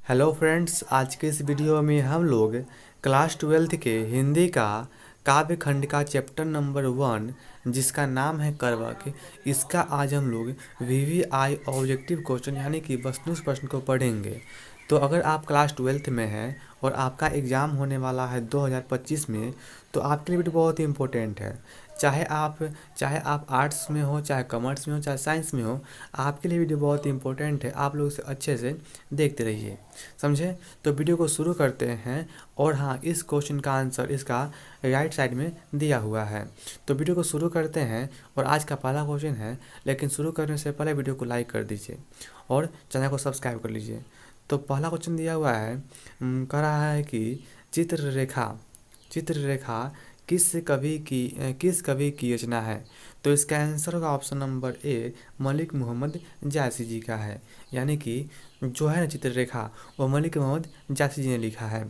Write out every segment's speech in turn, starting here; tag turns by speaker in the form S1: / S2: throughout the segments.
S1: Hello friends, आज के इस वीडियो में हम लोग क्लास 12th के हिंदी का काव्य खंड का चैप्टर नंबर 1 जिसका नाम है करवक, इसका आज हम लोग वीवीआई ऑब्जेक्टिव क्वेश्चन यानी कि वस्तुनिष्ठ प्रश्न को पढ़ेंगे। तो अगर आप क्लास 12th में हैं और आपका एग्ज़ाम होने वाला है 2025 में, तो आपके लिए भी बहुत ही इम्पोर्टेंट है। चाहे आप आर्ट्स में हो, चाहे कॉमर्स में हो, चाहे साइंस में हो, आपके लिए वीडियो बहुत ही इंपॉर्टेंट है। आप लोग इसे अच्छे से देखते रहिए, समझे। तो वीडियो को शुरू करते हैं। और हाँ, इस क्वेश्चन का आंसर इसका राइट साइड में दिया हुआ है। तो वीडियो को शुरू करते हैं और आज का पहला क्वेश्चन है। लेकिन शुरू करने से पहले वीडियो को लाइक कर दीजिए और चैनल को सब्सक्राइब कर लीजिए। तो पहला क्वेश्चन दिया हुआ है, कह रहा है कि चित्ररेखा किस कवि की रचना है। तो इसका आंसर होगा option number A, Malik Mohammad Jayasi ji का है। यानी कि जो है ना चित्ररेखा, वो मलिक मोहम्मद जायसी जी ने लिखा है।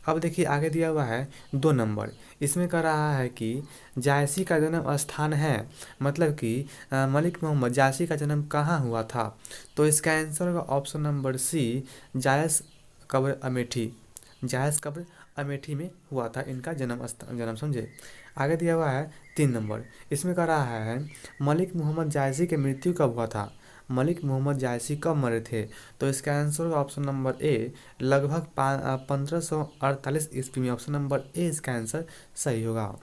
S1: अब देखिए आगे दिया हुआ है 2 नंबर। इसमें कह रहा है कि जायसी का जन्म स्थान है, मतलब कि मलिक मोहम्मद जायसी का जन्म कहाँ हुआ था। तो इसका आंसर होगा ऑप्शन नंबर सी, जायस कब्र अमेठी। जायस कब्र अमेठी में हुआ था इनका जन्म, समझे। आगे दिया हुआ है 3 नंबर। इसमें कह रहा है मलिक मोहम्मद जायसी की मृत्यु कब हुआ था। मलिक मोहम्मद जायसी कब मरे थे। तो इसका आंसर होगा ऑप्शन नंबर ए, लगभग 1548 ईस्वी में। ऑप्शन नंबर ए इसका आंसर सही होगा।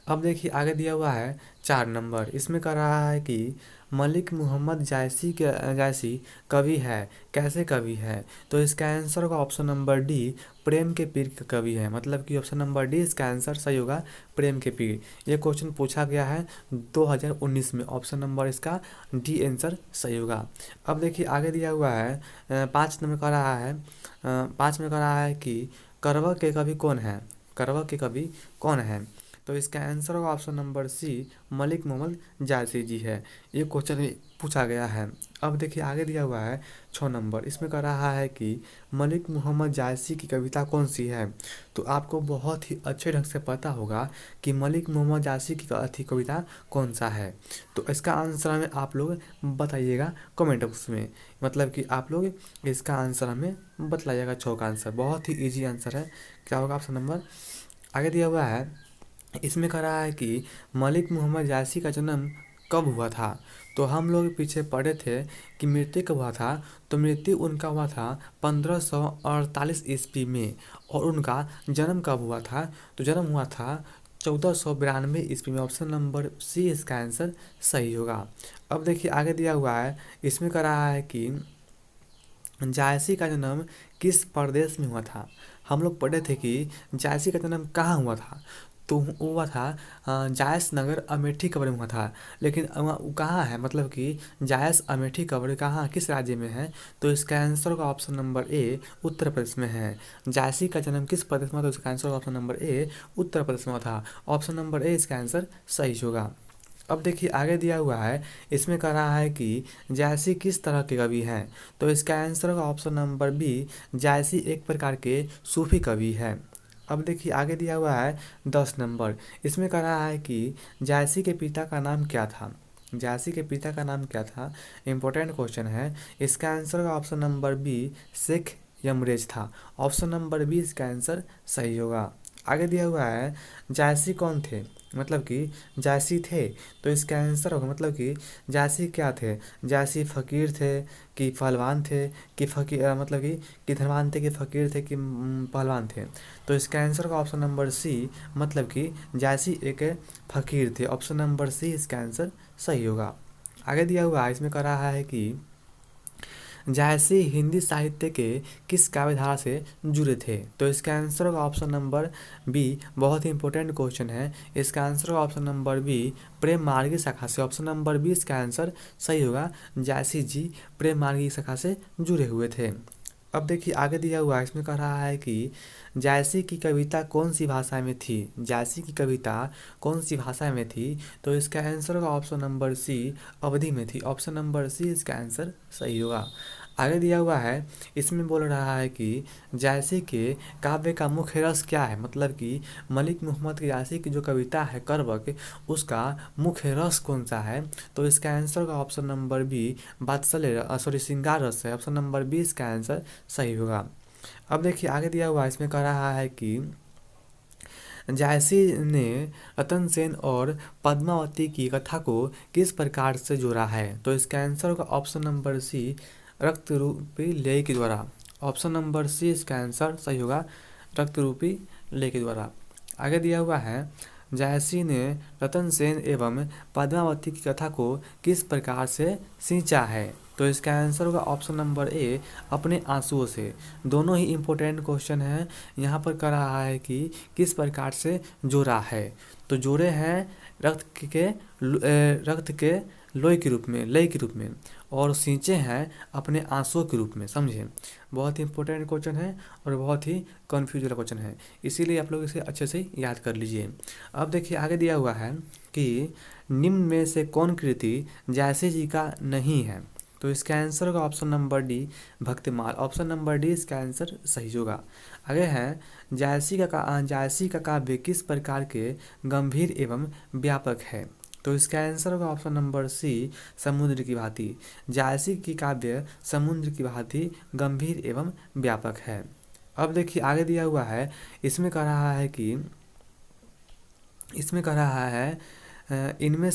S1: अब देखिए आगे दिया हुआ है 4 नंबर। इसमें कह रहा है कि मलिक मोहम्मद जायसी कवि है, कैसे कवि है। तो इसका आंसर होगा ऑप्शन नंबर डी, प्रेम के पीर का कवि है। मतलब कि ऑप्शन नंबर डी इसका आंसर सही होगा, प्रेम के पीर। ये क्वेश्चन पूछा गया है 2019 में। ऑप्शन नंबर इसका डी आंसर सही होगा। अब देखिए आगे दिया हुआ है 5 नंबर कह रहा है, 5 में कह रहा है कि करवा के कवि कौन है। करवा के कवि कौन है। तो इसका आंसर होगा option number C, Malik Mohammad Jayasi ji है। ये क्वेश्चन पूछा गया है। अब देखिए आगे दिया हुआ है 6 नंबर। इसमें कह रहा है कि मलिक मोहम्मद जायसी की कविता कौन सी है। तो आपको बहुत ही अच्छे ढंग से पता होगा कि मलिक मोहम्मद जायसी की कविता कौन सा है। तो इसका आंसर हमें आप लोग बताइएगा कमेंट बॉक्स में। मतलब कि आप लोग इसका आंसर हमें बतलाइएगा। 6 का आंसर बहुत ही ईजी आंसर है। क्या होगा ऑप्शन नंबर। आगे दिया हुआ है, इसमें कह रहा है कि मलिक मोहम्मद जायसी का जन्म कब हुआ था। तो हम लोग पीछे पढ़े थे कि मृत्यु कब हुआ था। तो मृत्यु उनका हुआ था 1548 ईस्वी में। और उनका जन्म कब हुआ था। तो जन्म हुआ था 1492 ईस्वी में। ऑप्शन नंबर सी इसका आंसर सही होगा। अब देखिए आगे दिया हुआ है। इसमें कह रहा है कि जायसी का जन्म किस प्रदेश में हुआ था। हम लोग पढ़े थे कि जायसी का जन्म कहाँ हुआ था। तो हुआ था जायस नगर अमेठी कब्र में हुआ था। लेकिन वो कहाँ है, मतलब कि जायस अमेठी कब्र कहाँ किस राज्य में है। तो इसका आंसर होगा ऑप्शन नंबर ए, उत्तर प्रदेश में है। जायसी का जन्म किस प्रदेश में हुआ। तो इसका आंसर होगा ऑप्शन नंबर ए, उत्तर प्रदेश में हुआ था। ऑप्शन नंबर ए इसका आंसर सही होगा। अब देखिए आगे दिया हुआ है। इसमें कह रहा है कि जायसी किस तरह के कवि हैं। तो इसका आंसर होगा ऑप्शन नंबर बी, जायसी एक प्रकार के सूफी कवि है। अब देखिए आगे दिया हुआ है 10 नंबर। इसमें कह रहा है कि जायसी के पिता का नाम क्या था। जायसी के पिता का नाम क्या था, इम्पोर्टेंट क्वेश्चन है। इसका आंसर होगा ऑप्शन नंबर बी, शेख यमरेज था। ऑप्शन नंबर बी इसका आंसर सही होगा। आगे दिया हुआ है जायसी कौन थे, मतलब कि जायसी थे। तो इसका आंसर होगा, मतलब कि जायसी क्या थे। जायसी फ़कीर थे कि पहलवान थे कि मतलब कि धनवान थे कि फ़कीर थे कि पहलवान थे। तो इसका आंसर होगा ऑप्शन नंबर सी, मतलब कि जायसी एक फ़कीर थे। ऑप्शन नंबर सी इसका आंसर सही होगा। आगे दिया हुआ है। इसमें कह रहा है कि जायसी हिंदी साहित्य के किस काव्यधारा से जुड़े थे। तो इसका आंसर होगा ऑप्शन नंबर बी, बहुत ही इंपॉर्टेंट क्वेश्चन है। इसका आंसर होगा ऑप्शन नंबर बी, प्रेम मार्गी शाखा से। ऑप्शन नंबर बी इसका आंसर सही होगा। जायसी जी प्रेम मार्गी शाखा से जुड़े हुए थे। अब देखिए आगे दिया हुआ है। इसमें कह रहा है कि जायसी की कविता कौन सी भाषा में थी। जायसी की कविता कौन सी भाषा में थी। तो इसका आंसर होगा ऑप्शन नंबर सी, अवधी में थी। ऑप्शन नंबर सी इसका आंसर सही होगा। आगे दिया हुआ है, इसमें बोल रहा है कि जायसी के काव्य का मुख्य रस क्या है, मतलब कि मलिक मोहम्मद की जायसी की जो कविता है करवक, उसका मुख्य रस कौन सा है। तो इसका आंसर का ऑप्शन नंबर बी बात्सल्य सॉरी श्रृंगार रस है। ऑप्शन नंबर बी इसका आंसर सही होगा। अब देखिए आगे दिया हुआ है, इसमें कह रहा है कि जायसी ने रतन सेन और पद्मावती की कथा को किस प्रकार से जोड़ा है। तो इसका आंसर होगा ऑप्शन नंबर सी रक्त रूपी लेह के द्वारा। ऑप्शन नंबर सी इसका आंसर सही होगा, रक्त रूपी लेह के द्वारा। आगे दिया हुआ है, जायसी ने रतन सेन एवं पद्मावती की कथा को किस प्रकार से सींचा है। तो इसका आंसर होगा ऑप्शन नंबर ए अपने आंसुओं से। दोनों ही इम्पोर्टेंट क्वेश्चन हैं। यहाँ पर कह रहा है कि किस प्रकार से जोड़ा है, तो जोड़े हैं रक्त के लोई के रूप में, लय के रूप में, और सींचे हैं अपने आंसुओं के रूप में। समझे, बहुत ही इंपॉर्टेंट क्वेश्चन है और बहुत ही कन्फ्यूज वाला क्वेश्चन है, इसीलिए आप लोग इसे अच्छे से याद कर लीजिए। अब देखिए आगे दिया हुआ है कि निम्न में से कौन कृति जायसी जी का नहीं है। तो इसका आंसर होगा option number D Bhaktimal. Option number D इसका आंसर सही होगा। आगे है, जायसी का काव्य किस प्रकार के गंभीर एवं व्यापक है। तो इसका आंसर होगा ऑप्शन नंबर सी समुद्र की भांति। जायसी की काव्य समुद्र की भांति गंभीर एवं व्यापक है। अब देखिए आगे दिया हुआ है, इसमें कह रहा है कि इनमें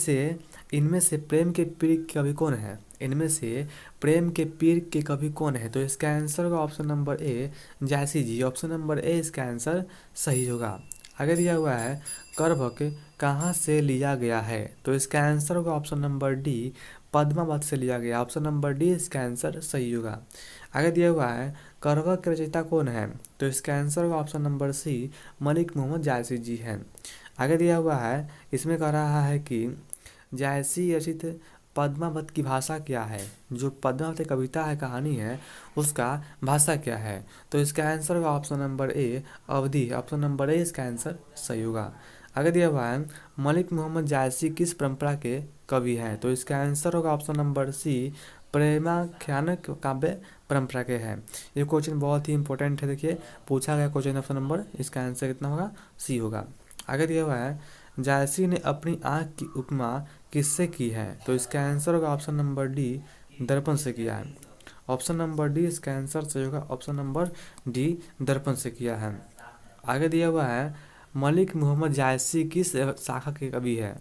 S1: से प्रेम के पीर के कवि कौन है। इनमें से प्रेम के पीर के कवि कौन है। तो इसका आंसर होगा option number A Jayasi ji. Option number A इसका आंसर सही होगा। आगे दिया हुआ है, करवक कहाँ से लिया गया है। तो इसका आंसर होगा ऑप्शन नंबर डी पद्मावत से लिया गया। ऑप्शन नंबर डी इसका आंसर सही होगा। आगे दिया हुआ है, करवक के रचयिता कौन है। तो इसका आंसर होगा option number C Malik Mohammad Jayasi ji हैं। आगे दिया हुआ है, इसमें कह रहा है कि जायसी रचित पद्मावत की भाषा क्या है। जो पद्मावत कविता है, कहानी है, उसका भाषा क्या है। तो इसका आंसर होगा option number A Awadhi. Option number A इसका आंसर सही होगा। आगे दिया हुआ है, मलिक मोहम्मद जायसी किस परंपरा के कवि हैं। तो इसका आंसर होगा ऑप्शन नंबर सी प्रेमाख्यान काव्य परंपरा के हैं। ये क्वेश्चन बहुत ही इंपॉर्टेंट है, देखिए पूछा गया क्वेश्चन ऑप्शन नंबर, इसका आंसर कितना होगा, सी होगा। आगे दिया हुआ है, जायसी ने अपनी आँख की उपमा किससे की है। तो इसका आंसर होगा ऑप्शन नंबर डी दर्पण से किया है। ऑप्शन नंबर डी इसका आंसर सही होगा। ऑप्शन नंबर डी दर्पण से किया है। आगे दिया हुआ है, मलिक मोहम्मद जायसी किस शाखा के कवि है।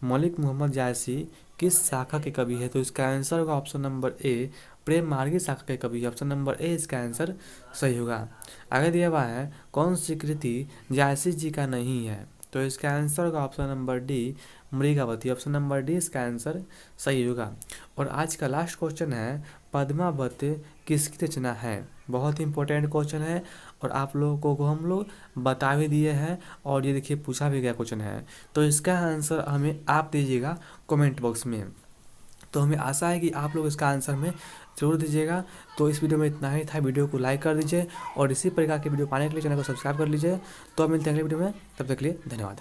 S1: मलिक मोहम्मद जायसी किस शाखा के कवि है। तो इसका आंसर होगा ऑप्शन नंबर ए प्रेम मार्गी शाखा के कवि। ऑप्शन नंबर ए इसका आंसर सही होगा। आगे दिया हुआ है, कौन सी कृति जायसी जी का नहीं है। तो इसका आंसर होगा option number D Mrigavati. Option number D इसका आंसर सही होगा। और आज का लास्ट क्वेश्चन है, पद्मावत किसकी रचना है। बहुत ही इंपॉर्टेंट क्वेश्चन है और आप लोगों को हम लोग बता भी दिए हैं और ये देखिए पूछा भी गया क्वेश्चन है। तो इसका आंसर हमें आप दीजिएगा कमेंट बॉक्स में। तो हमें आशा है कि आप लोग इसका आंसर में ज़रूर दीजिएगा। तो इस वीडियो में इतना ही था। वीडियो को लाइक कर दीजिए और इसी प्रकार के वीडियो पाने के लिए चैनल को सब्सक्राइब कर लीजिए। तो अब मिलते हैं अगले वीडियो में, तब तक के लिए धन्यवाद।